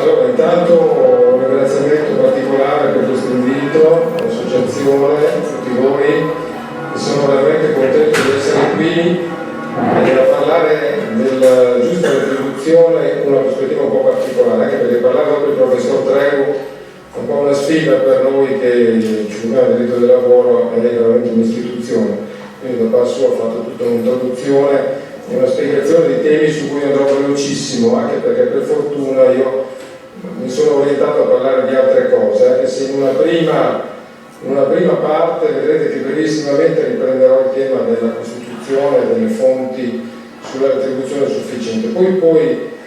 Allora, intanto un ringraziamento particolare per questo invito all'associazione, a tutti voi, che sono veramente contento di essere qui e a parlare della giusta retribuzione in una prospettiva un po' particolare, anche perché parlare dopo il professor Treu è un po' una sfida per noi che il Tribunale del diritto del lavoro è veramente un'istituzione, quindi da parte sua ha fatto tutta un'introduzione e una spiegazione dei temi su cui andrò velocissimo, anche perché per fortuna io mi sono orientato a parlare di altre cose, anche se in una prima parte vedrete che brevissimamente riprenderò il tema della Costituzione e delle fonti sulla retribuzione sufficiente. Poi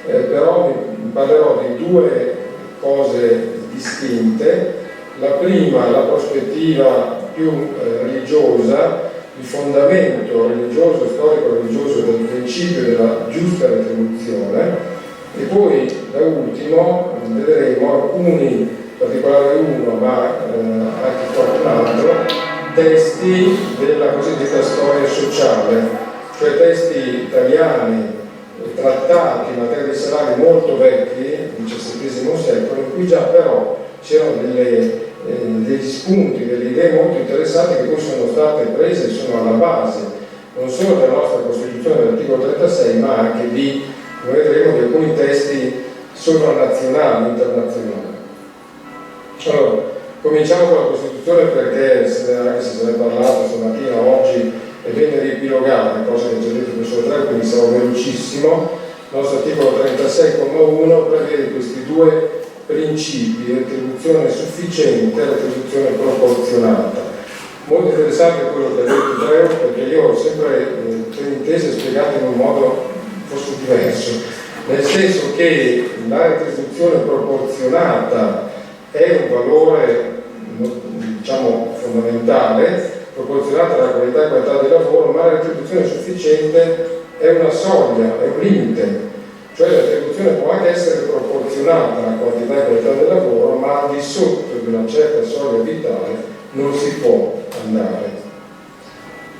però vi parlerò di due cose distinte. La prima, la prospettiva più religiosa, il fondamento religioso, storico-religioso del principio della giusta retribuzione, e poi da ultimo vedremo alcuni, in particolare uno, ma anche qualcun altro, testi della cosiddetta storia sociale, cioè testi italiani, trattati in materia di salari molto vecchi, XVII secolo, in cui già però c'erano degli spunti, delle idee molto interessanti che poi sono state prese e sono alla base non solo della nostra Costituzione dell'articolo 36, ma anche come vedremo, di alcuni testi sovranazionali, internazionali. Allora, cominciamo con la Costituzione perché, anche se se ne è parlato stamattina, oggi è bene riepilogare, cosa che ha già detto il professor Treu, quindi sarò velocissimo. Il nostro articolo 36,1 prevede questi due principi: retribuzione sufficiente e retribuzione proporzionata. Molto interessante quello che ha detto Treu, perché io ho sempre intese spiegate in un modo forse diverso, nel senso che la retribuzione proporzionata è un valore, diciamo, fondamentale, proporzionata alla qualità e qualità del lavoro, ma la retribuzione sufficiente è una soglia, è un limite. Cioè la retribuzione può anche essere proporzionata alla quantità e qualità del lavoro, ma al di sotto di una certa soglia vitale non si può andare.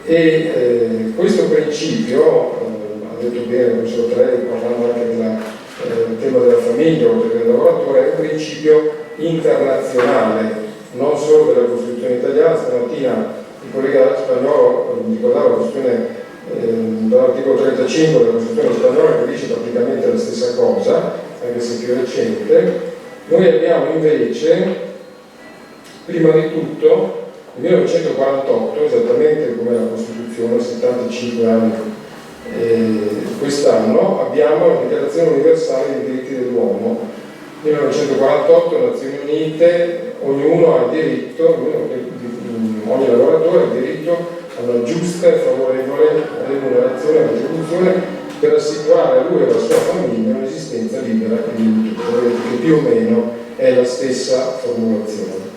E questo principio, ha detto bene il professor Treu, parlando anche del tema della famiglia o del lavoratore, è un principio internazionale, non solo della Costituzione italiana. Stamattina il collega Spagnolo mi ricordava la questione dall'articolo 35 della Costituzione spagnola, che dice praticamente la stessa cosa, anche se più recente. Noi abbiamo invece, prima di tutto, nel 1948, esattamente come la Costituzione, 75 anni quest'anno, abbiamo la Dichiarazione Universale dei Diritti dell'Uomo. 1948, Nazioni Unite, ognuno ha il diritto, ogni lavoratore ha il diritto a una giusta e favorevole remunerazione e retribuzione per assicurare a lui e alla sua famiglia un'esistenza libera e dignitosa. Vedete che più o meno è la stessa formulazione.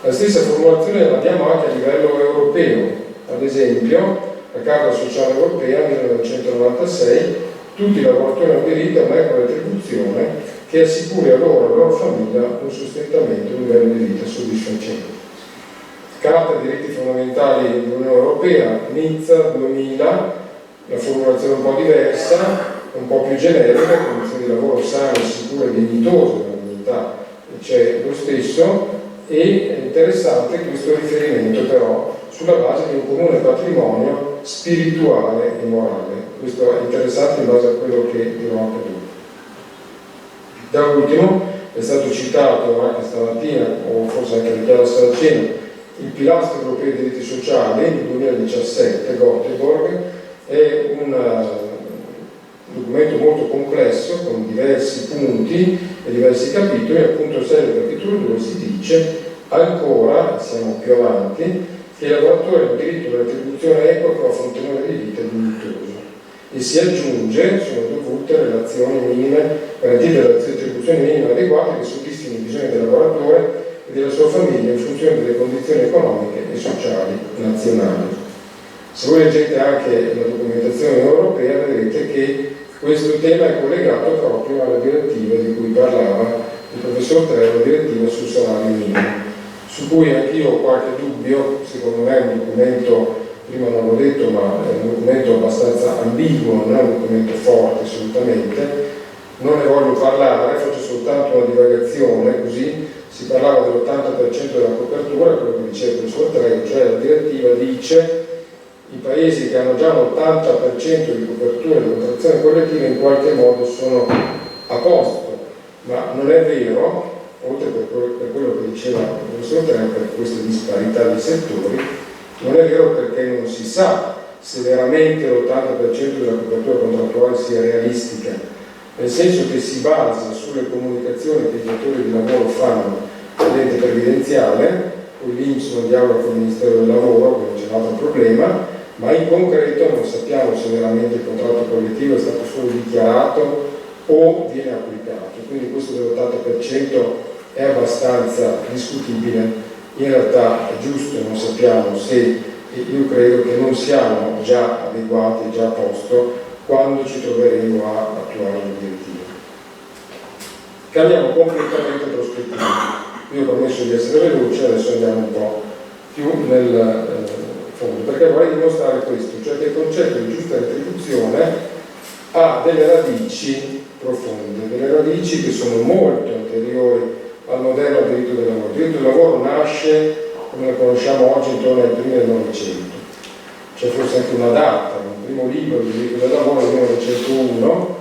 La stessa formulazione l'abbiamo anche a livello europeo. Ad esempio, la Carta Sociale Europea 1996, tutti i lavoratori hanno diritto a un'equa retribuzione che assicuri a loro e alla loro famiglia un sostentamento e un livello di vita soddisfacente. Carta dei diritti fondamentali dell'Unione Europea, Nizza 2000, la formulazione è un po' diversa, un po' più generica, condizioni di lavoro sane, sicure e dignitose, la dignità c'è lo stesso, e è interessante questo riferimento però sulla base di un comune patrimonio spirituale e morale. Questo è interessante in base a quello che dirò anche dopo. Da ultimo è stato citato anche stamattina, o forse anche a Chiara Saraceno, il pilastro europeo dei diritti sociali del 2017, Göteborg. È un documento molto complesso con diversi punti e diversi capitoli. Al punto 6 del capitolo 2 si dice ancora, siamo più avanti, che i lavoratori hanno diritto alla retribuzione equa che offre un tenore di vita dignitoso, e si aggiunge sono dovute relazioni minime, garantite dalle retribuzioni minime adeguate che soddisfino i bisogni del lavoratore e della sua famiglia in funzione delle condizioni economiche e sociali nazionali. Se voi leggete anche la documentazione europea vedrete che questo tema è collegato proprio alla direttiva di cui parlava il professor Treu, la direttiva sul salario minimo, su cui anch'io ho qualche dubbio. Secondo me è un documento, prima non l'ho detto, ma è un documento abbastanza ambiguo, non è un documento forte assolutamente. Non ne voglio parlare, faccio soltanto comunicazione, così si parlava dell'80% della copertura, quello che diceva il professor Trego, cioè la direttiva dice i paesi che hanno già un 80% di copertura di contrattazione collettiva in qualche modo sono a posto, ma non è vero, oltre per quello che diceva il professor Trego, per queste disparità di settori, non è vero perché non si sa se veramente l'80% della copertura contrattuale sia realistica, nel senso che si basa sulle comunicazioni che i datori di lavoro fanno all'ente previdenziale, poi l'INPS non dialoga con il Ministero del Lavoro, che non c'è un altro problema, ma in concreto non sappiamo se veramente il contratto collettivo è stato solo dichiarato o viene applicato, quindi questo dell'80% è abbastanza discutibile, in realtà è giusto, non sappiamo se, io credo che non siamo già adeguati, già a posto, quando ci troveremo a attuare la direttiva. Cambiamo completamente prospettiva. Io ho promesso di essere veloce, adesso andiamo un po' più nel fondo, perché vorrei dimostrare questo, cioè che il concetto di giusta retribuzione ha delle radici profonde, delle radici che sono molto anteriori al modello del diritto del lavoro. Il diritto del lavoro nasce, come lo conosciamo oggi, intorno ai primi del Novecento. C'è forse anche una data, un primo libro del diritto del lavoro del 1901,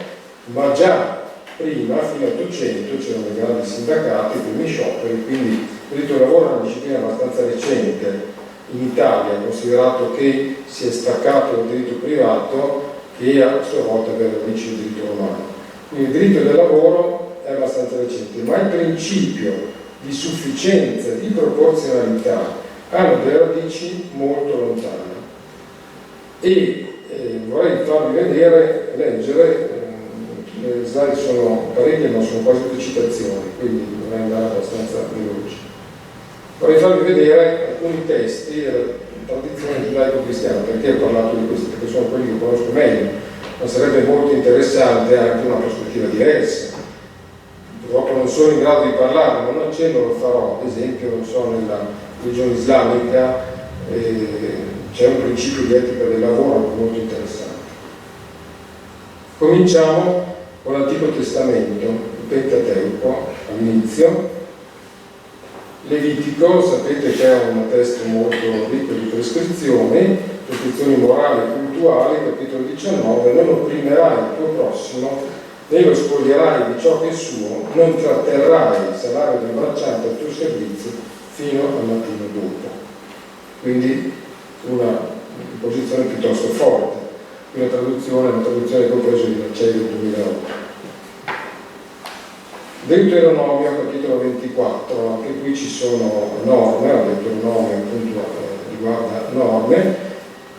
ma già prima, fino all'800, c'erano i grandi sindacati, i primi scioperi, quindi il diritto del lavoro è una disciplina abbastanza recente in Italia, considerato che si è staccato dal diritto privato che a sua volta aveva radici il diritto romano. Quindi il diritto del lavoro è abbastanza recente, ma il principio di sufficienza, di proporzionalità hanno delle radici molto lontane. E vorrei farvi vedere, leggere, le slide sono parecchie ma sono quasi tutte citazioni, quindi dovrei andare abbastanza veloci. Vorrei farvi vedere alcuni testi della tradizione giudaico-cristiana, perché ho parlato di questi, perché sono quelli che conosco meglio, ma sarebbe molto interessante anche una prospettiva diversa. Purtroppo non sono in grado di parlare, ma un accenno lo farò, ad esempio, non so, nella religione islamica c'è un principio di etica del lavoro molto interessante. Cominciamo con l'Antico Testamento, il Pentateuco all'inizio. Levitico, sapete che è un testo molto ricco di prescrizioni morali e cultuali, capitolo 19, non opprimerai il tuo prossimo, né lo spoglierai di ciò che è suo, non tratterrai il salario del bracciante al tuo servizio fino al mattino dopo. Quindi una posizione piuttosto forte, una traduzione che ho preso di Marcello del 2008. Deuteronomio capitolo 24, anche qui ci sono norme, la Deuteronomio appunto riguarda norme.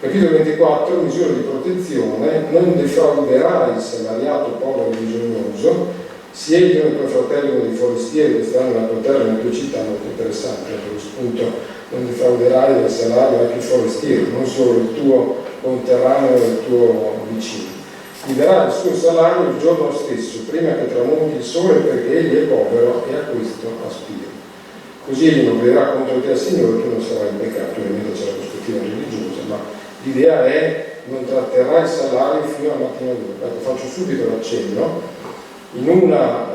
Capitolo 24, misure di protezione: non defrauderai il salariato povero e bisognoso, si eglino i tuoi fratelli come dei forestieri che stanno nella tua terra e nella tua città. Molto interessante lo spunto, non defrauderai del salario anche il forestiero, non solo il tuo conterraneo e il tuo vicino. Gli darà il suo salario il giorno stesso, prima che tramonti il sole, perché egli è povero e a questo aspira. Così egli non crederà contro te al Signore, tu non sarai in peccato. Ovviamente c'è la prospettiva religiosa, ma l'idea è non tratterrai il salario fino al mattino dopo. Ecco, faccio subito l'accenno in una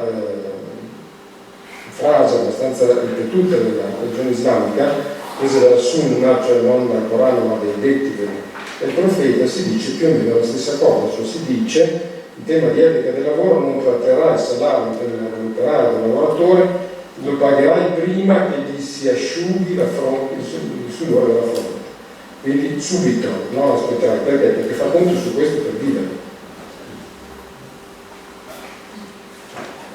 frase abbastanza ripetuta della religione islamica, presa dalla Sunna, cioè non dal Corano ma dai detti del profeta, si dice più o meno la stessa cosa, cioè si dice in tema di etica del lavoro: non tratterai il salario dell'operaio, del lavoratore, lo pagherai prima che gli si asciughi la fronte, il sudore della fronte. Quindi subito, non aspettare. Perché? Perché fa conto su questo per vivere.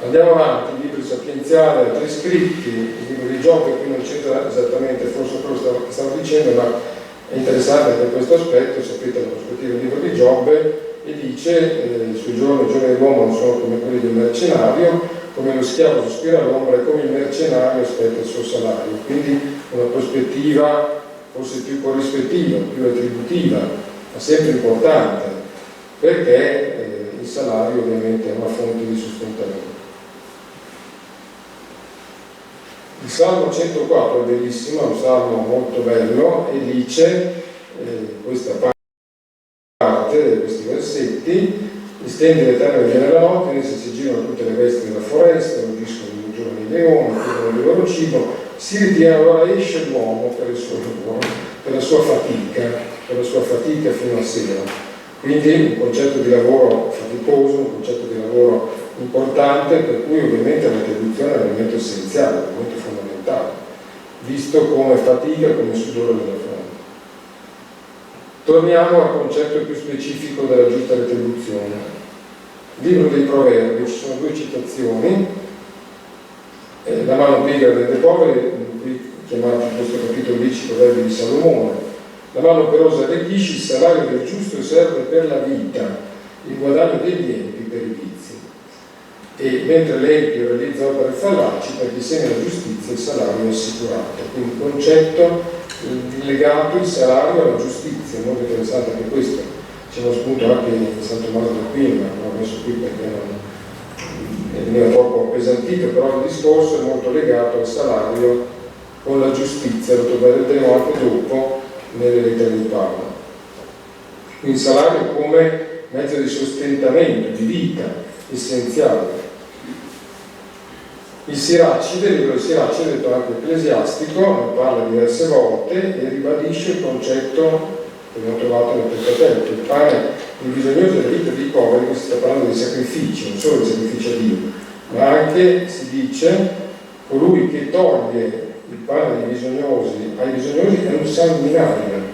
Andiamo avanti, il libro sapienziale, altri scritti, il libro di Giobbe, qui non c'entra esattamente forse quello che stavo dicendo, ma è interessante per questo aspetto. Sapete la prospettiva del libro di Giobbe, e dice i suoi giorni dell'uomo non sono come quelli del mercenario, come lo schiavo sospira all'ombra e come il mercenario aspetta il suo salario. Quindi una prospettiva forse più corrispettiva, più retributiva, ma sempre importante, perché il salario ovviamente è una fonte di sostentamento. Il Salmo 104 è bellissimo, è un salmo molto bello, e dice questa parte, questi versetti: stende l'Eterno e viene la notte, in essa si girano tutte le bestie della foresta, udiscono il giorno e gli leone, chiedono il loro cibo, si ritira, allora esce l'uomo per il suo lavoro, per la sua fatica fino a sera. Quindi un concetto di lavoro faticoso, un concetto di lavoro importante, per cui ovviamente la retribuzione è un elemento essenziale, un elemento fondamentale, visto come fatica, come sudore della fronte. Torniamo al concetto più specifico della giusta retribuzione. Libro dei Proverbi, ci sono 2 citazioni, la mano pigra rende poveri, qui chiamati in questo capitolo 10 Proverbi di Salomone. La mano operosa arricchisce, il salario del giusto serve per la vita, il guadagno degli empi per i vizi. E mentre l'empio realizza opere fallaci, per chi semina la giustizia il salario è assicurato. Quindi un concetto legato il salario alla giustizia, molto interessante anche questo. C'è uno spunto anche in San Tommaso d'Aquino, ma l'ho messo qui perché non veniva troppo appesantito, però il discorso è molto legato al salario con la giustizia, lo troveremo anche dopo nelle lettere di Paolo. Quindi il salario come mezzo di sostentamento, di vita, essenziale. Il Siracide, il libro del Siracide, detto anche ecclesiastico, ne parla diverse volte e ribadisce il concetto che abbiamo trovato nel Pentateuco, che il pane dei bisognosi e la vita dei poveri, che si sta parlando di sacrifici, non solo di sacrifici a Dio, ma anche, si dice, colui che toglie il pane ai bisognosi è un sanguinario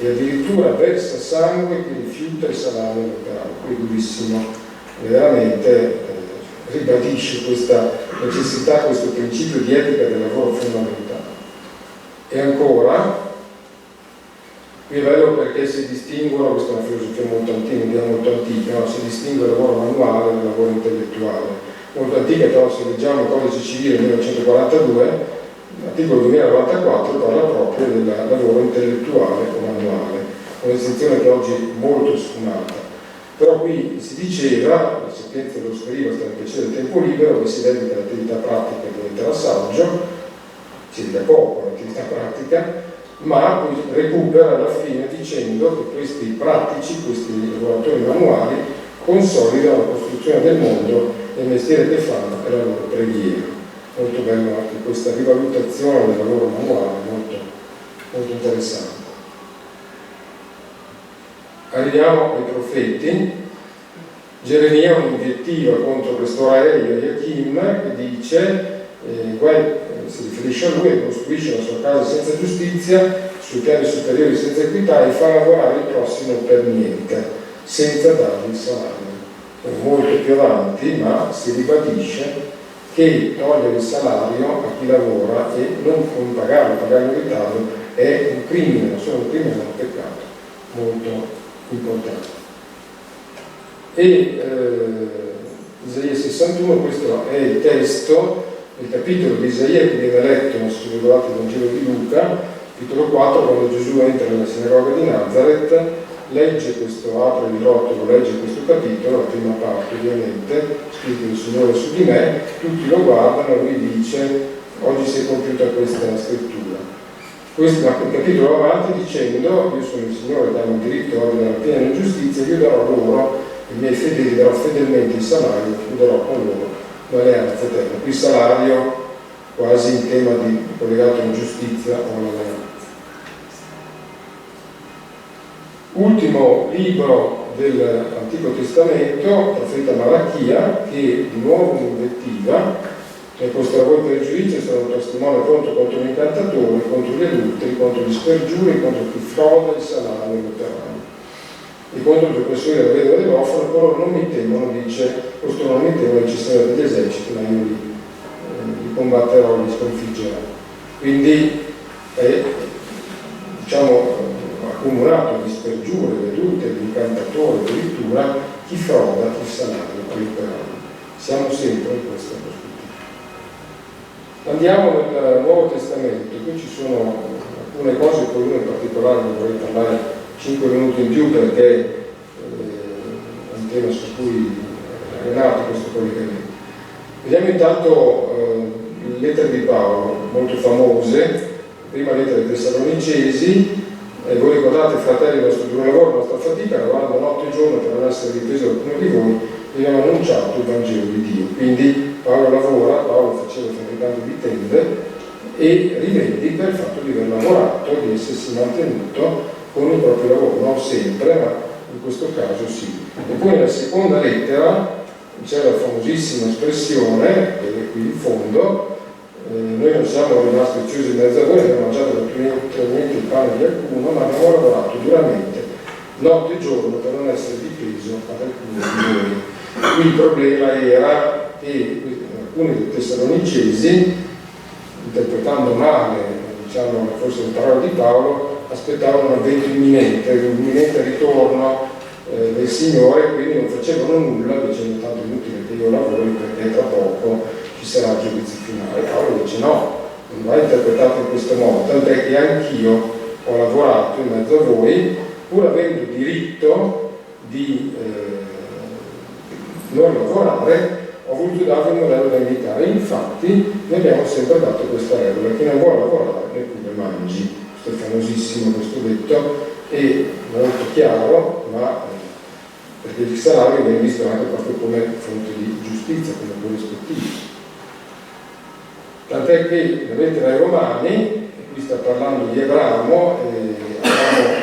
e addirittura versa sangue che rifiuta il salario del denaro. Qui è durissimo, veramente ribadisce questa necessità, questo principio di etica del lavoro fondamentale. E ancora, qui è bello perché si distinguono, questa è una filosofia molto antica, no? Si distingue il lavoro manuale dal lavoro intellettuale. Molto antica, però se leggiamo il Codice Civile 1942, l'articolo 2094 parla proprio del lavoro intellettuale o manuale, una distinzione che oggi è molto sfumata. Però qui si diceva, la sentenza dello scriva sta nel piacere del tempo libero, che si dedica all'attività pratica e diventerà saggio, si dedica poco all'attività pratica, ma poi recupera alla fine dicendo che questi pratici, questi lavoratori manuali, consolidano la costruzione del mondo e il mestiere che fanno è la loro preghiera. Molto bello anche questa rivalutazione del lavoro manuale, molto interessante. Arriviamo ai profeti. Geremia un'invettiva contro questo re Joachim che dice si riferisce a lui, e costruisce la sua casa senza giustizia, sui piani superiori senza equità e fa lavorare il prossimo per niente, senza dargli il salario. Molto più avanti, ma si ribadisce che togliere il salario a chi lavora e non pagarlo in ritardo è un crimine, non solo un crimine ma un peccato molto importante. E Isaia 61, questo è il testo, il capitolo di Isaia che viene letto nel sottoregolato Vangelo di Luca, capitolo 4, quando Gesù entra nella sinagoga di Nazareth, legge questo, apre il rotolo, legge questo capitolo, la prima parte ovviamente, scritto il Signore su di me, tutti lo guardano e lui dice, oggi si è compiuta questa scrittura. Questo capitolo avanti dicendo, io sono il Signore, che ha il diritto di ordinare la piena giustizia, io darò loro, i miei fedeli, darò fedelmente il salario, chiuderò con loro l'alleanza eterna. Qui salario quasi in tema di collegato alla giustizia o all'alleanza. Ultimo libro dell'Antico Testamento, profeta Malachia, che di nuovo un'invettiva, che costerà voi per il giudizio, sarà un testimone pronto contro gli incantatori, contro gli adulteri, contro gli spergiuri, contro chi froda il salario dell'operaio. E contro gli oppressori della vedova dell'orfano, loro non mi temono, dice, costoro non mi temono il Signore degli eserciti, ma io li combatterò, li sconfiggerò. Quindi è, accumulato di spergiure, vedute, di incantatori, addirittura chi froda il salario all'operaio. Siamo sempre in questa prospettiva. Andiamo nel Nuovo Testamento, qui ci sono alcune cose, poi uno in particolare ne vorrei parlare 5 minuti in più perché è un tema su cui è nato questo collegamento. Vediamo intanto le lettere di Paolo, molto famose, prima lettera ai Tessalonicesi. Voi ricordate, fratelli, il nostro duro lavoro, la nostra fatica, lavorando notte e giorno per non essere dipeso da alcuno di voi, vi abbiamo annunciato il Vangelo di Dio. Quindi Paolo lavora, Paolo faceva fabbricante di tende, e rivendica il fatto di aver lavorato, di essersi mantenuto con il proprio lavoro, non sempre, ma in questo caso sì. E poi nella seconda lettera c'è la famosissima espressione, che è qui in fondo: noi non siamo rimasti chiusi in mezzo a voi, abbiamo mangiato naturalmente il pane di alcuno, ma abbiamo lavorato duramente notte e giorno per non essere dipeso ad alcuno di voi. Qui il problema era che alcuni dei Tessalonicesi, interpretando male, diciamo, forse le parole di Paolo, aspettavano un avvento imminente, un imminente ritorno del Signore, quindi non facevano nulla, dicendo tanto è inutile che io lavori perché tra poco ci sarà il giudizio finale. Paolo dice no, non va interpretato in questo modo, tant'è che anch'io ho lavorato in mezzo a voi, pur avendo diritto di non lavorare, ho voluto darvi un modello da imitare. Infatti noi abbiamo sempre dato questa regola: chi non vuole lavorare neppure mangi. Questo è famosissimo, questo detto, e molto chiaro, ma perché il salario viene visto anche proprio come fonte di giustizia, come corrispettivo. Tant'è che la lettera ai Romani, e qui sta parlando di Abramo, Abramo,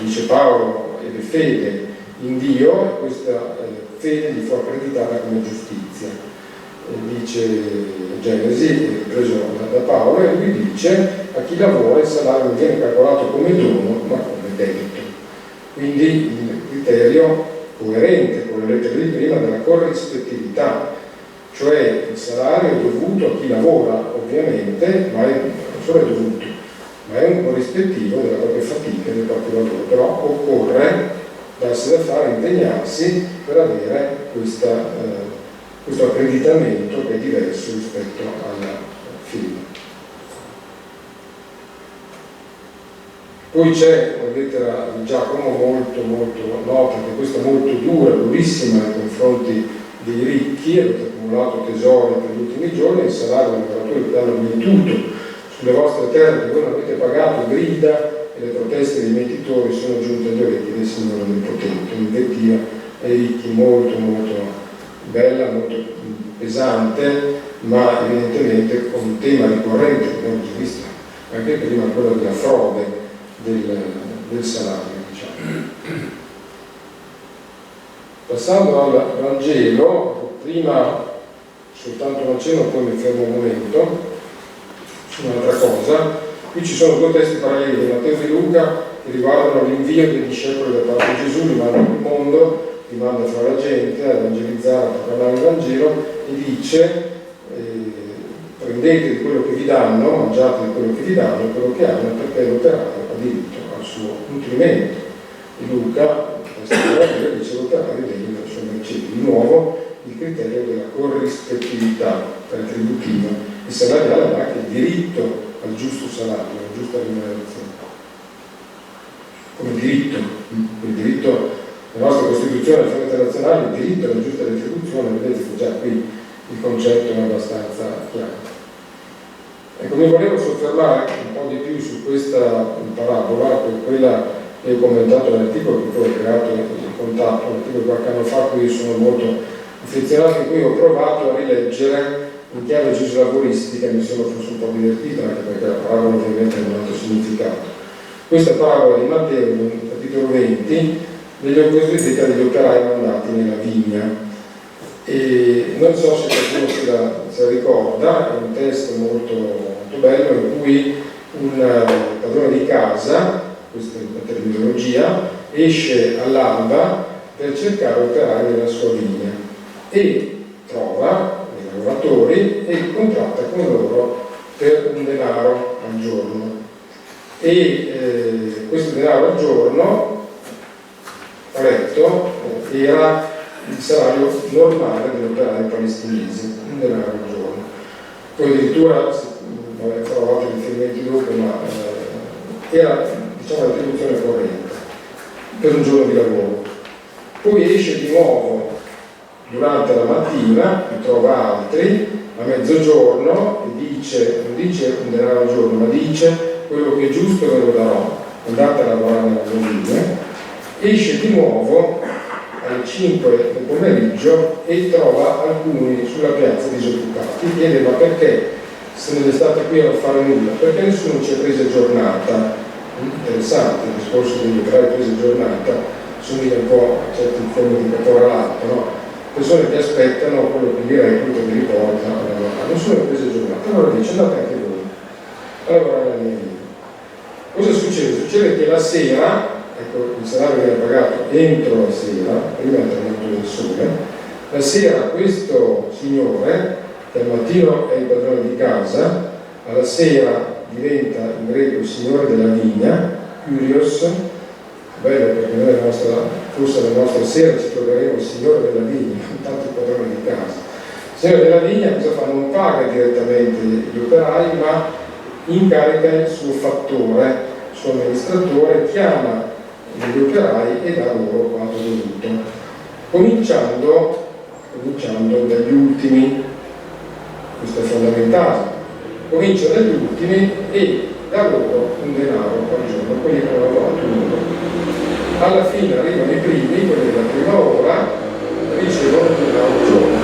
dice Paolo, ebbe fede in Dio, e questa fede gli fu accreditata come giustizia. Dice Genesi, preso da Paolo, e lui dice: a chi lavora il salario non viene calcolato come dono, ma come debito. Quindi il criterio coerente con le lettere di prima della corrispettività, cioè il salario è dovuto a chi lavora, ovviamente, ma non solo è dovuto, ma è un corrispettivo della propria fatica, del proprio lavoro. Però occorre darsi da fare, impegnarsi per avere questo accreditamento che è diverso rispetto alla fede. Poi c'è una lettera di Giacomo molto nota, che questa è molto dura, durissima nei confronti dei ricchi: avete accumulato tesori per gli ultimi giorni, il salario dei lavoratori vi danno mietuto sulle vostre terre che voi non avete pagato, grida, e le proteste dei mietitori sono giunte agli orecchi del Signore Onnipotente. Un'invettiva ai ricchi molto bella, molto pesante, ma evidentemente con un tema ricorrente che abbiamo già visto anche prima, quello della frode del salario, diciamo. Passando al Vangelo, prima soltanto un accenno, poi mi fermo un momento su un'altra cosa. Qui ci sono due testi paralleli di Matteo e di Luca che riguardano l'invio dei discepoli da parte di Gesù. Li manda nel mondo, li manda fra la gente a evangelizzare, a parlare il Vangelo, e dice: prendete di quello che vi danno, mangiate di quello che vi danno, quello che hanno, perché l'operaio ha diritto al suo nutrimento. E Luca, dice: l'operaio degno del suo mercede. Di nuovo il criterio della corrispettività retributiva e salariale, ma anche il diritto al giusto salario, alla giusta remunerazione. Come diritto, il diritto, la nostra Costituzione, la Fede internazionale, il diritto alla giusta retribuzione, vedete che già qui il concetto è abbastanza chiaro. Ecco, mi volevo soffermare un po' di più su questa parabola, per quella che ho commentato nell'articolo che poi ho creato in contatto, un articolo qualche anno fa, a cui sono molto affezionato, in cui ho provato a rileggere in chiave giuslavoristica, mi sembra fosse un po' divertita, anche perché la parabola ovviamente ha un altro significato. Questa parabola di Matteo, nel capitolo 20, degli cosiddetti degli operai mandati nella vigna. E non so se qualcuno se la ricorda, è un testo molto bello in cui un padrone di casa, questa è la terminologia, esce all'alba per cercare operai nella sua vigna e trova dei lavoratori e contratta con loro per un denaro al giorno. E questo denaro al giorno, ho letto, era il salario normale dell'operaio palestinese, un denaro al giorno. Poi addirittura, farò altri riferimenti dopo, ma era, diciamo, la retribuzione corrente per un giorno di lavoro. Poi esce di nuovo durante la mattina, ne trova altri a mezzogiorno e dice, non dice un denaro al giorno, ma dice: quello che è giusto ve lo darò, andate a lavorare nella mia vigna. Esce di nuovo alle 5 del pomeriggio e trova alcuni sulla piazza disoccupati. ti chiede ma perché se non è stata qui a non fare nulla? Perché nessuno ci ha preso giornata. Interessante il discorso degli operai prese giornata, somiglia un po' a certi forme di caporalato, no? Persone che aspettano quello che gli recluta che li porta a lavorare, nessuno ha preso giornata, allora dice andate anche voi a lavorare nella mia via. Cosa succede? Succede che la sera, ecco, il salario viene pagato entro la sera, prima del tramonto del sole, la sera questo signore, che al mattino è il padrone di casa, alla sera diventa in greco il signore della vigna, Kyrios, bello perché noi forse la nostra sera ci troveremo il signore della vigna, non tanto il padrone di casa. Il signore della vigna cosa fa? Non paga direttamente gli operai, ma incarica il suo fattore, il suo amministratore, chiama gli operai e dà loro quanto dovuto, cominciando dagli ultimi. Questo è fondamentale. Comincia dagli ultimi e dà loro un denaro al giorno, quelli che hanno lavorato un'ora. Alla fine arrivano i primi, quelli della prima ora, ricevono un denaro al giorno.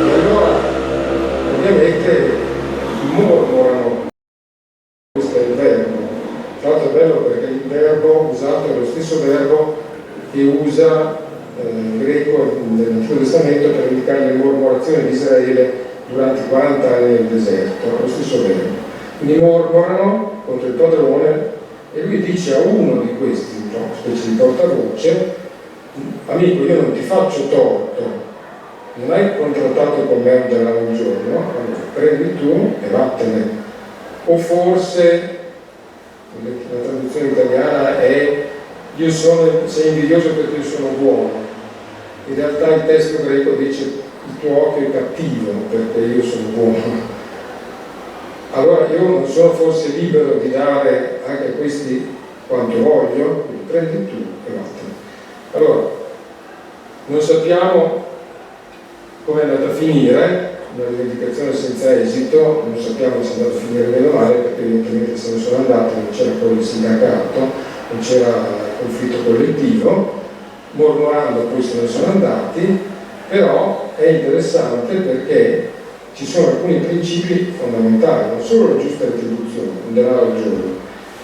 E allora, ovviamente, mormorano. Questo è il verbo. Tra l'altro è bello perché il verbo usato è lo stesso verbo che usa il greco nell'Antico Testamento per indicare le mormorazioni di Israele durante i 40 anni nel deserto, lo stesso verbo. Quindi mormorano contro il padrone e lui dice a uno di questi, una specie di portavoce, amico, io non ti faccio torto, non hai contrattato con me un denaro al giorno, allora prendi tu e vattene. O forse la traduzione italiana è sei invidioso perché io sono buono. In realtà il testo greco dice il tuo occhio è cattivo perché io sono buono. Allora io non sono forse libero di dare anche a questi quanto voglio, quindi prendi tu e vattene. Allora, non sappiamo come è andata a finire, una rivendicazione senza esito, non sappiamo se è andata a finire bene o male, perché evidentemente se ne sono andati, non c'era quello del sindacato, non c'era conflitto collettivo, mormorando poi se ne sono andati, però è interessante perché ci sono alcuni principi fondamentali, non solo la giusta retribuzione, un denaro al giorno,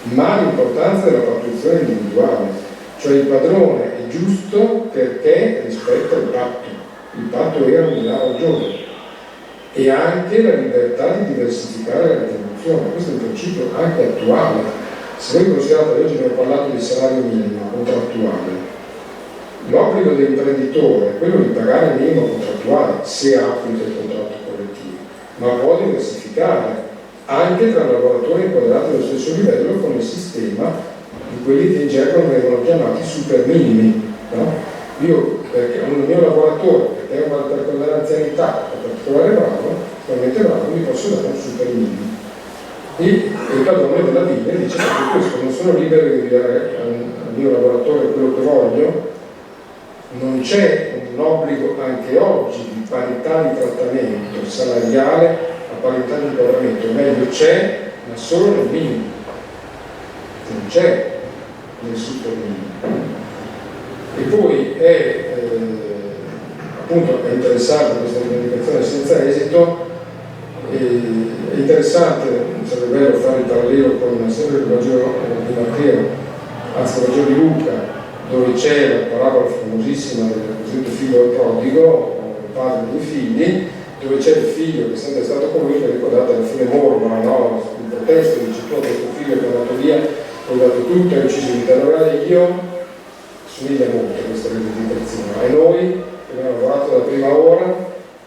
ma l'importanza della pattuizione individuale, cioè il padrone è giusto perché rispetta il patto era un denaro al giorno, e anche la libertà di diversificare la retribuzione, questo è un principio anche attuale. Se voi considerate, oggi abbiamo parlato di salario minimo contrattuale, l'obbligo dell'imprenditore è quello di pagare il minimo contrattuale se applica il contratto collettivo, ma può diversificare anche tra lavoratori inquadrati allo stesso livello con il sistema di quelli che in gergo vengono chiamati super minimi, no? Io, perché un mio lavoratore, perché per quell'anzianità è particolare bravo, veramente bravo, mi posso dare un super minimo. E il padrone della vigna dice che questo non sono libero di dare al mio lavoratore quello che voglio. Non c'è un obbligo anche oggi di parità di trattamento salariale a parità di pagamento, o meglio c'è, ma solo nel minimo, non c'è nel super minimo. E poi appunto è interessante questa rivendicazione senza esito, è interessante, sarebbe bello fare il parallelo con sempre il Vangelo di Matteo, anzi il Vangelo di Luca, dove c'è la parabola famosissima del cosiddetto figlio prodigo, il padre dei figli, dove c'è il figlio che è sempre stato con lui, che ricordate alla fine mormora, no? In protesto dice tu a questo figlio che è andato via, ho dato tutto, hai ucciso di te. Allora io somiglia molto a questa rivendicazione, e noi che abbiamo lavorato la prima ora,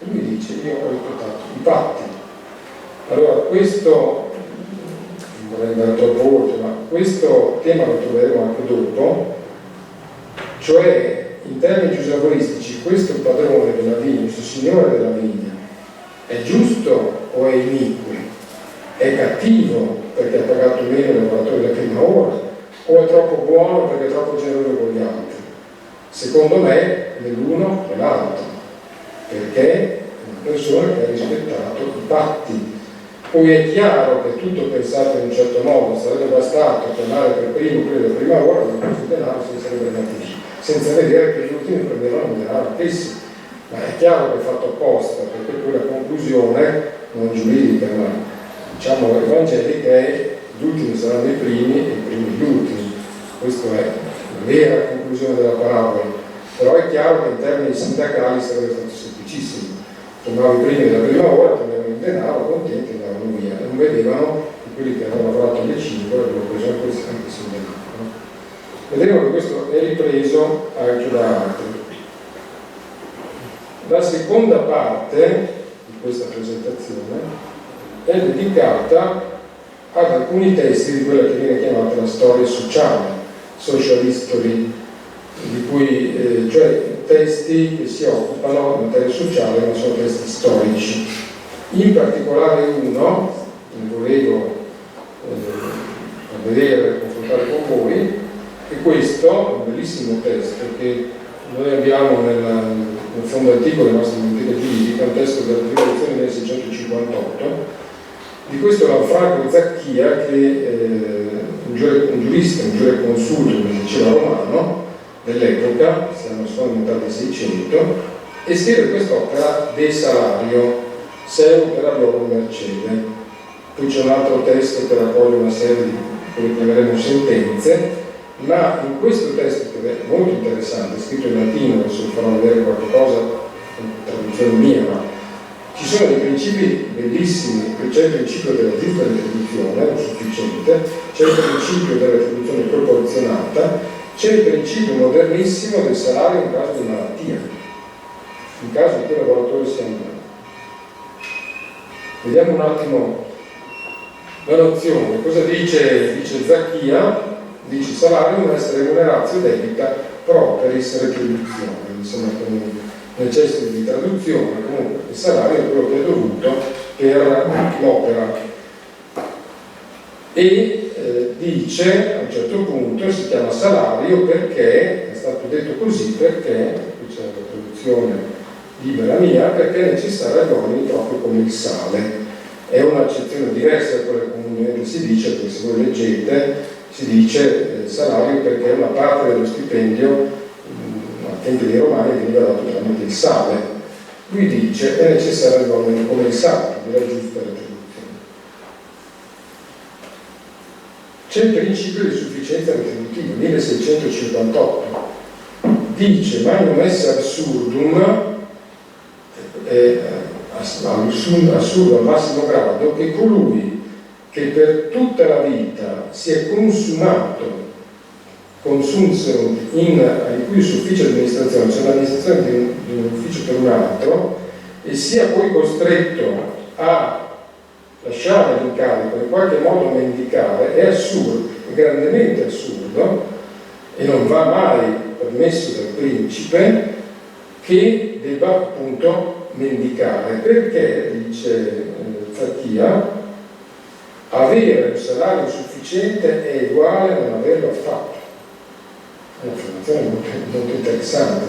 lui dice io ho rispettato i patti. Allora questo, non vorrei andare troppo oltre, ma questo tema lo troveremo anche dopo, cioè in termini giuslavoristici questo padrone della vigna, questo signore della vigna, è giusto o è iniquo? È cattivo perché ha pagato meno i lavoratori della prima ora? O è troppo buono perché è troppo generoso con gli altri? Secondo me né l'uno né l'altro, perché è una persona che ha rispettato i patti. Poi è chiaro che tutto pensato in un certo modo sarebbe bastato chiamare per primo quello della prima ora, ma questo denaro si sarebbe andati via, senza vedere che gli ultimi prendevano un denaro anch'essi. ma è chiaro che è fatto apposta, perché poi la conclusione, non giuridica, ma diciamo evangelica, è gli ultimi saranno i primi e i primi gli ultimi. Questa è la vera conclusione della parabola, però è chiaro che in termini sindacali sarebbe stato semplicissimo. Tornavano i primi della prima ora, prendevano il denaro, contenti e andavano via, e non vedevano che quelli che avevano lavorato alle 5 avevano preso anche sul denaro. No? Vedremo che questo è ripreso anche da altri. La seconda parte di questa presentazione è dedicata ad alcuni testi di quella che viene chiamata la storia sociale, social history, di cui, cioè testi che si occupano di materia sociale, ma sono testi storici. In particolare uno, che volevo far vedere, confrontare con voi, è questo, un bellissimo testo che noi abbiamo nel fondo antico della nostra biblioteca giuridica, un testo della prima edizione del 1658, di questo Lanfranco Zacchia, che è un giurista, un giureconsulto, come diceva Romano, dell'epoca, siamo a seconda metà del 600, e scrive quest'opera De Salario, Seu per Abloro Mercede. Poi c'è un altro testo che raccoglie una serie di quelle che chiameremo sentenze, ma in questo testo, che è molto interessante, scritto in latino, adesso farò vedere qualche cosa, in traduzione mia, ma ci sono dei principi bellissimi. C'è il principio della giusta retribuzione, non sufficiente, c'è il principio della retribuzione proporzionata, c'è il principio modernissimo del salario in caso di malattia, in caso in cui il lavoratore sia malato. Vediamo un attimo la nozione. Cosa dice Zacchia? Dice: salario non essere remuneratio debita properis retribuzione. Insomma, necessita di traduzione, comunque il salario è quello che è dovuto per l'opera. E dice, a un certo punto, si chiama salario perché, è stato detto così perché, qui c'è la traduzione libera mia, perché è necessario agli uomini proprio come il sale. È un'accezione diversa da quella che comunemente si dice, perché se voi leggete si dice salario perché una parte dello stipendio ai tempi dei Romani veniva dato tramite il sale. Lui dice è necessario agli uomini come il sale, della giusta retribuzione. C'è il principio di sufficienza retributiva, 1658, dice: magnum esse absurdum, assurdo al massimo grado, che colui che per tutta la vita si è consumato, consumsero di cui ufficio di amministrazione, cioè l'amministrazione di un ufficio per un altro, e sia poi costretto a lasciare l'incarico, in qualche modo a mendicare, è assurdo, è grandemente assurdo, e non va mai permesso dal principe che debba appunto mendicare, perché, dice Zacchia, avere un salario sufficiente è uguale a non averlo affatto. È un'affermazione molto interessante.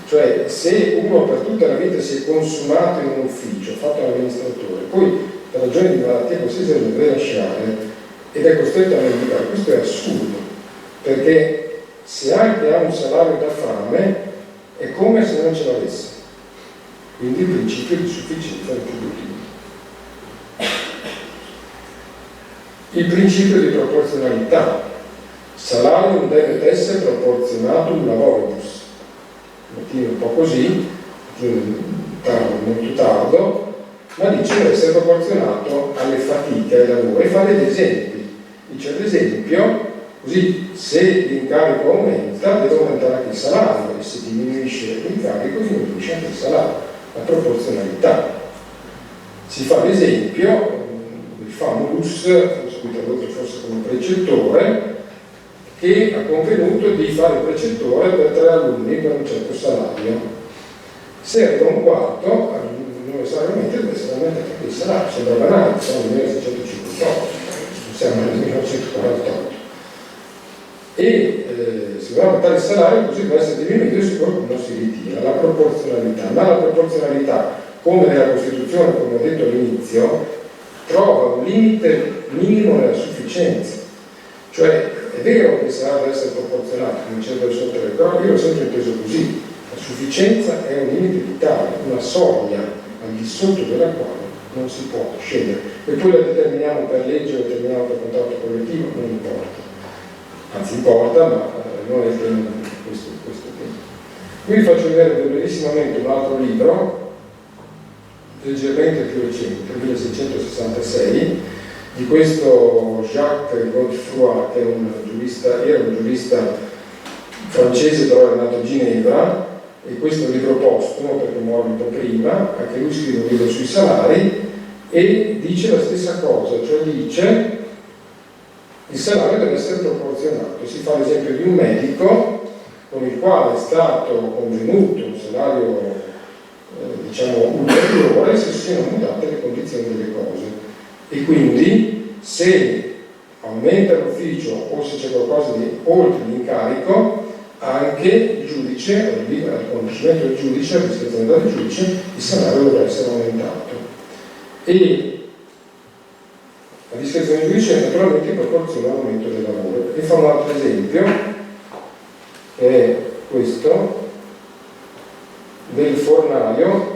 Cioè, se uno per tutta la vita si è consumato in un ufficio, fatto l'amministratore, poi per ragioni di malattia qualsiasi lo deve lasciare ed è costretto a mendicare, questo è assurdo, perché se anche ha un salario da fame è come se non ce l'avesse. Quindi il principio di sufficienza retributiva. Il principio di proporzionalità: salarium debet essere proporzionatum laboribus. Latino un po' così, molto tardo, ma dice deve essere proporzionato alle fatiche, ai lavori, e fa degli esempi. Dice ad esempio, così se l'incarico aumenta deve aumentare anche il salario, e se diminuisce l'incarico diminuisce anche il salario, la proporzionalità. Si fa l'esempio del famulus, scritto forse come precettore, che ha convenuto di fare il precettore per 3 alunni per un certo salario. Se arriva un quarto, necessariamente deve essere aumentato anche il salario. Sembra banale, siamo nel 1658, siamo nel 1948. E se dobbiamo aumentare il salario, così deve essere diminuito e se qualcuno si ritira. La proporzionalità. Ma la proporzionalità, come nella Costituzione, come ho detto all'inizio, trova un limite minimo nella sufficienza. Cioè, è vero che il salario deve essere proporzionato, come c'è per sotto, però io l'ho sempre inteso così. La sufficienza è un limite vitale, una soglia al di sotto della quale non si può scendere. E poi la determiniamo per legge o determiniamo per contratto collettivo, non importa. Anzi importa, ma non è il tema di questo tema. Qui vi faccio vedere velocissimamente un altro libro, leggermente più recente, 1666, di questo Jacques Godefroy, che è era un giurista francese, però era nato a Ginevra, e questo è un libro postumo perché muore un po' prima, anche lui scrive un libro sui salari e dice la stessa cosa, cioè dice il salario deve essere proporzionato. Si fa l'esempio di un medico con il quale è stato convenuto un salario diciamo ulteriore se siano mutate le condizioni delle cose, e quindi se aumenta l'ufficio o se c'è qualcosa di oltre l'incarico, anche il giudice, al riconoscimento del giudice, alla discrezionalità del giudice, il salario dovrà essere aumentato. E la discrezione del giudice è naturalmente in proporzione all'aumento del lavoro. Vi fa un altro esempio, che è questo, del fornaio,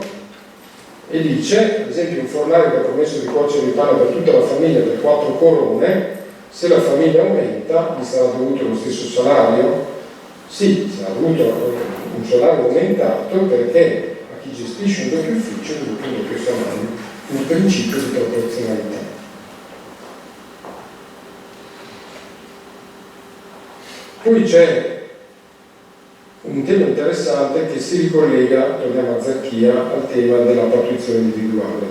e dice, ad esempio, un fornaio che ha promesso di cuocere il pane per tutta la famiglia per 4 corone, se la famiglia aumenta, gli sarà dovuto lo stesso salario? Sì, sarà dovuto un salario aumentato perché a chi gestisce un doppio ufficio è dovuto un doppio salario, un principio di proporzionalità. Poi c'è un tema interessante che si ricollega, torniamo a Zacchia, al tema della pattuizione individuale.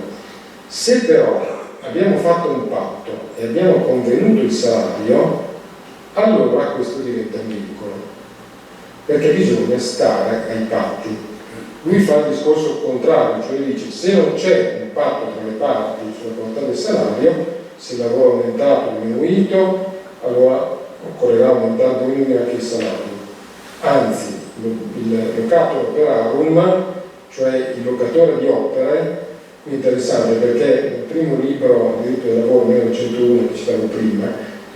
Se però abbiamo fatto un patto e abbiamo convenuto il salario, allora questo diventa un vincolo, perché bisogna stare ai patti. Lui fa il discorso contrario, cioè dice se non c'è un patto tra le parti sulla qualità del salario, se il lavoro è aumentato o diminuito, allora occorrerà aumentare o diminuire anche il salario. Anzi, il locator operarum, cioè il locatore di opere, è interessante perché nel primo libro diritto del lavoro 1901 che citavo prima,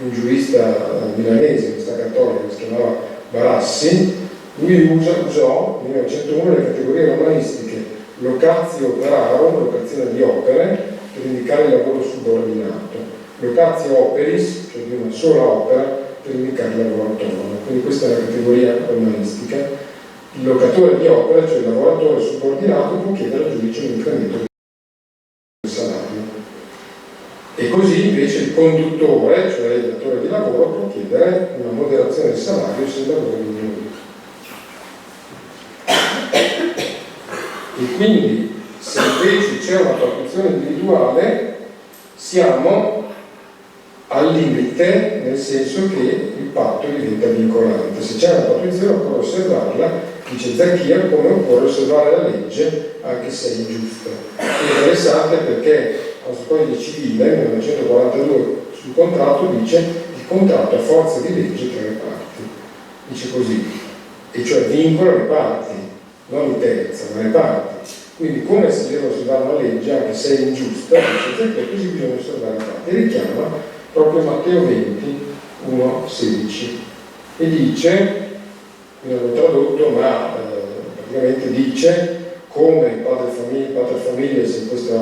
un giurista milanese, università cattolica, che si chiamava Barassi, lui usò nel 1901 le categorie romanistiche locatio operarum, locazione di opere, per indicare il lavoro subordinato, locatio operis, cioè di una sola opera, per indicare il lavoro autonomo. Quindi questa è la categoria romanistica. Il locatore di opera, cioè il lavoratore subordinato, può chiedere al giudice un incremento del salario. E così invece il conduttore, cioè il datore di lavoro, può chiedere una moderazione del salario se il lavoro è diminuito. E quindi, se invece c'è una pattuizione individuale, siamo al limite, nel senso che il patto diventa vincolante. Se c'è una pattuizione occorre osservarla, dice Zacchia, come occorre osservare la legge anche se è ingiusta. È interessante perché al nostro codice civile, nel 1942, sul contratto dice il contratto a forza di legge tra le parti. Dice così, e cioè vincola le parti, non i terzi, ma le parti. Quindi come si deve osservare una legge anche se è ingiusta, dice Zacchia, così bisogna osservare le parti. E richiama proprio Matteo 20, 1,16, e dice, qui non l'ho tradotto, ma praticamente dice come il padre famiglia, se in questa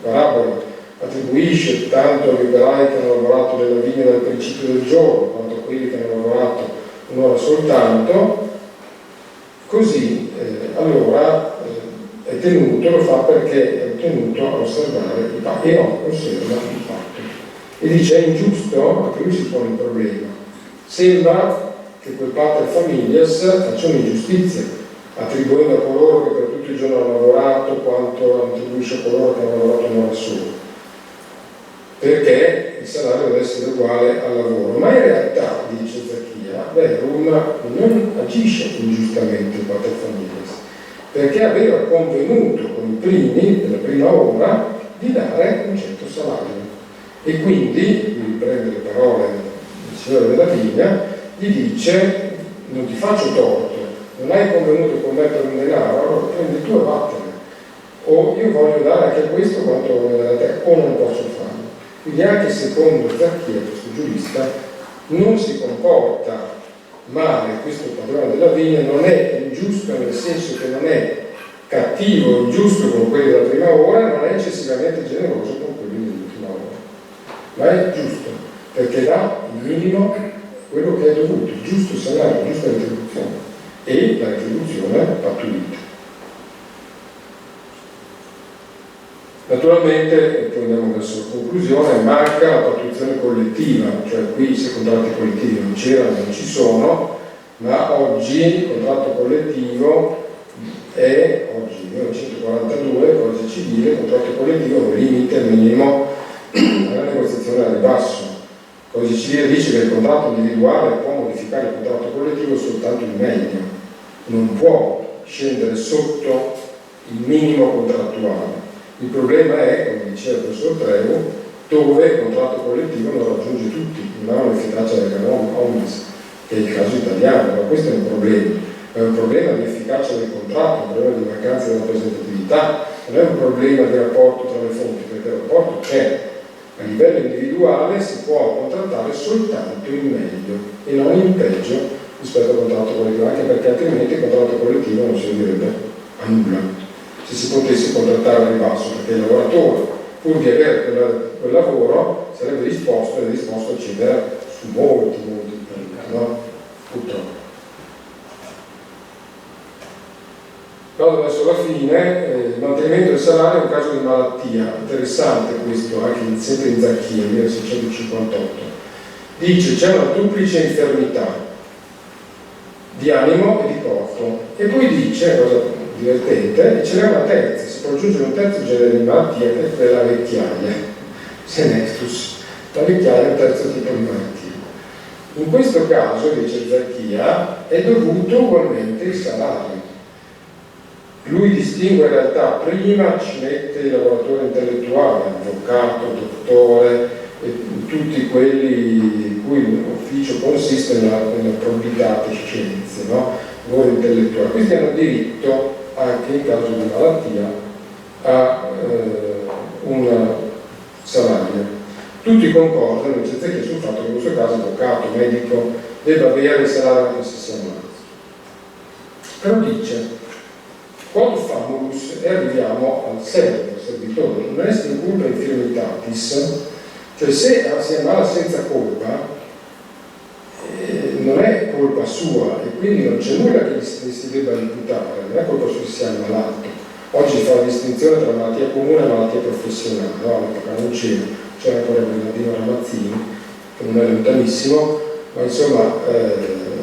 parabola attribuisce tanto agli operai che hanno lavorato nella vigna dal principio del giorno, quanto a quelli che hanno lavorato un'ora soltanto, così allora è tenuto, lo fa perché è tenuto a osservare il patto, e non osserva il patto. E dice è ingiusto, anche lui si pone il problema. Sembra che quel pater familias faccia un'ingiustizia, attribuendo a coloro che per tutto il giorno hanno lavorato quanto attribuisce a coloro che hanno lavorato un'ora sola, perché il salario deve essere uguale al lavoro. Ma in realtà, dice Zacchia, Verum non agisce ingiustamente il pater familias, perché aveva convenuto con i primi, nella prima ora, di dare un certo salario. E quindi, lui prende le parole del signore della vigna, gli dice non ti faccio torto, non hai convenuto con me per un denaro, allora prendi tu e vattene, o io voglio dare anche a questo quanto voglio dare a te, o non posso farlo. Quindi anche secondo Zacchia, questo giurista, non si comporta male questo padrone della vigna non è ingiusto, nel senso che non è cattivo o ingiusto con quelli della prima ora, non è eccessivamente generoso con quelli dell'ultima ora, ma è giusto perché dà il minimo, quello che è dovuto, il giusto salario, la giusta retribuzione, e la retribuzione pattuita. Naturalmente, poi andiamo verso la conclusione, manca la pattuizione collettiva, cioè qui se contratti collettivi non c'erano, non ci sono, ma oggi il contratto collettivo è, oggi 1942, codice civile, il contratto collettivo è un limite minimo alla negoziazione al ribasso. Il codice civile dice che il contratto individuale può modificare il contratto collettivo soltanto in meglio, non può scendere sotto il minimo contrattuale. Il problema è, come diceva il professor Treu, dove il contratto collettivo non raggiunge tutti, non ha un'efficacia del canon omnes, che è il caso italiano, ma questo è un problema. È un problema di efficacia del contratto, un problema di mancanza di rappresentatività, non è un problema di rapporto tra le fonti, perché il rapporto c'è. A livello individuale si può contrattare soltanto in meglio e non in peggio rispetto al contratto collettivo, anche perché altrimenti il contratto collettivo non servirebbe a nulla. Se si potesse contrattare al ribasso, perché il lavoratore, pur di avere quel lavoro, sarebbe disposto a cedere su molti punti, no? Purtroppo. Vado verso la fine, il mantenimento del salario è un caso di malattia, interessante questo, anche sempre in Zacchia, 1658. Dice c'è una duplice infermità di animo e di corpo, e poi dice, cosa divertente, ce n'è una terza, si può aggiungere un terzo genere di malattia che è quella vecchiaia, senectus. La vecchiaia è un terzo tipo di malattia. In questo caso, dice Zacchia, è dovuto ugualmente il salario. Lui distingue in realtà, prima ci mette il lavoratore intellettuale, avvocato, dottore, e tutti quelli cui l'ufficio consiste nella probità di scienze, no? Lavoro intellettuale. Questi hanno diritto, anche in caso di malattia, a un salario. Tutti concordano, dice Zacchia, sul fatto che in questo caso avvocato, medico, debba avere il salario anche se si ammazza. Però dice quod famulus, e arriviamo al servitore, non est in culpa infirmitatis, cioè se si ammala senza colpa, non è colpa sua e quindi non c'è nulla che si debba imputare, non è colpa sua che sia ammalato. Oggi si fa la distinzione tra malattia comune e malattia professionale, no? All'epoca non c'era ancora Bernardino Ramazzini, che non è lontanissimo, ma insomma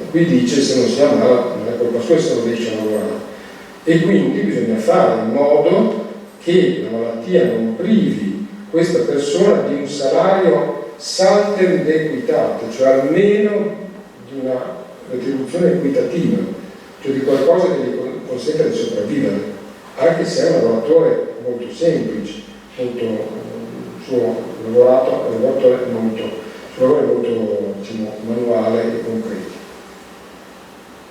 qui dice se non si ammala non è colpa sua se non riesce a lavorare. E quindi bisogna fare in modo che la malattia non privi questa persona di un salario saltem de equitate, cioè almeno di una retribuzione equitativa, cioè di qualcosa che gli consenta di sopravvivere, anche se è un lavoratore molto semplice, molto suo lavoratore molto diciamo, manuale e concreto.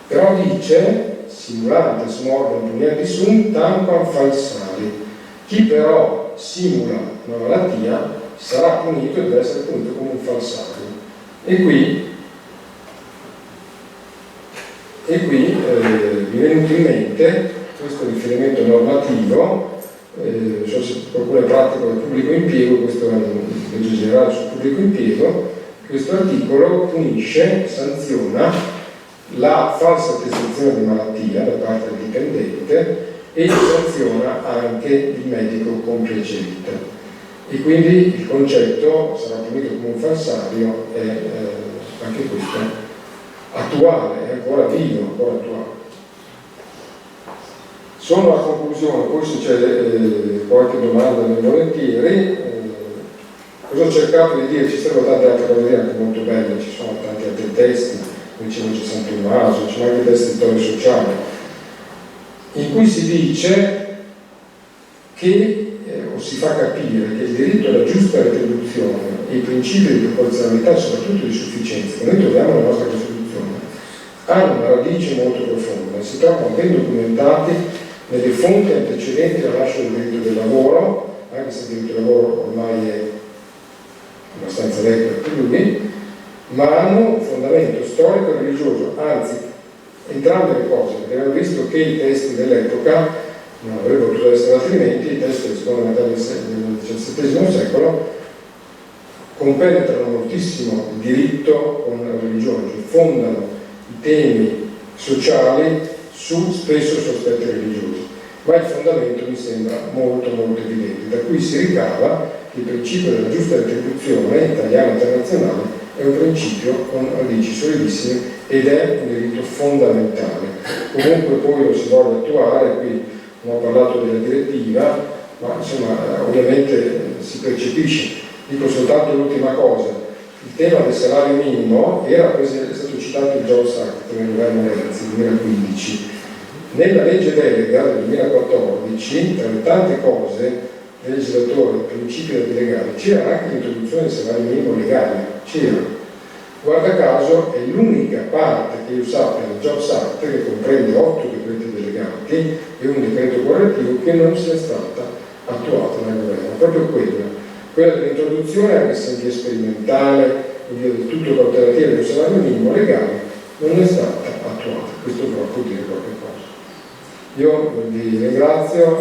Però dice simulantes morbum puniendi sunt tamquam falsari. Chi però simula una malattia sarà punito e deve essere punito come un falsario. E qui mi è venuto in mente questo riferimento normativo, so se qualcuno è pratico del pubblico impiego, questo è un legge generale sul pubblico impiego, questo articolo punisce, sanziona la falsa attestazione di malattia da parte del dipendente e sanziona anche il medico compiacente. E quindi il concetto sarà punito come un falsario è anche questo attuale, è ancora vivo, ancora attuale. Sono a conclusione, poi se c'è qualche domanda nel volentieri, cosa ho cercato di dire, ci sarebbero tante altre cose da dire anche molto belle, ci sono tanti altri testi, come c'è San Tommaso, c'è anche testi di storia sociale, in cui si dice che o si fa capire che il diritto alla giusta retribuzione e i principi di proporzionalità e soprattutto di sufficienza che noi troviamo nella nostra Costituzione hanno una radice molto profonda e si trovano ben documentati nelle fonti antecedenti alla nascita del diritto del lavoro, anche se il diritto del lavoro ormai è abbastanza vecchio per lui, ma hanno un fondamento storico e religioso, anzi entrambe le cose, perché abbiamo visto che i testi dell'epoca non avrebbero potuto essere altrimenti, i testi della seconda metà del XVII secolo compenetrano moltissimo il diritto con la religione, cioè fondano i temi sociali spesso su aspetti religiosi, ma il fondamento mi sembra molto evidente, da cui si ricava che il principio della giusta retribuzione italiana e internazionale è un principio con radici solidissime ed è un diritto fondamentale. Comunque poi lo si voglia attuare, qui non ho parlato della direttiva, ma insomma ovviamente si percepisce. Dico soltanto l'ultima cosa, il tema del salario minimo è stato citato il Jobs Act nel governo Renzi 2015. Nella legge delega del 2014, tra le tante cose del legislatore, principi da delegare, c'era anche l'introduzione del salario minimo legale, c'era. Guarda caso è l'unica parte che io sappia del Jobs Act, che comprende 8 decreti delegati e un decreto correttivo, che non sia stata attuata dal governo, proprio quella dell'introduzione, anche se in via sperimentale, in via del tutto cautelativa del salario minimo legale, non è stata attuata. Questo però può dire qualche cosa. Io vi ringrazio.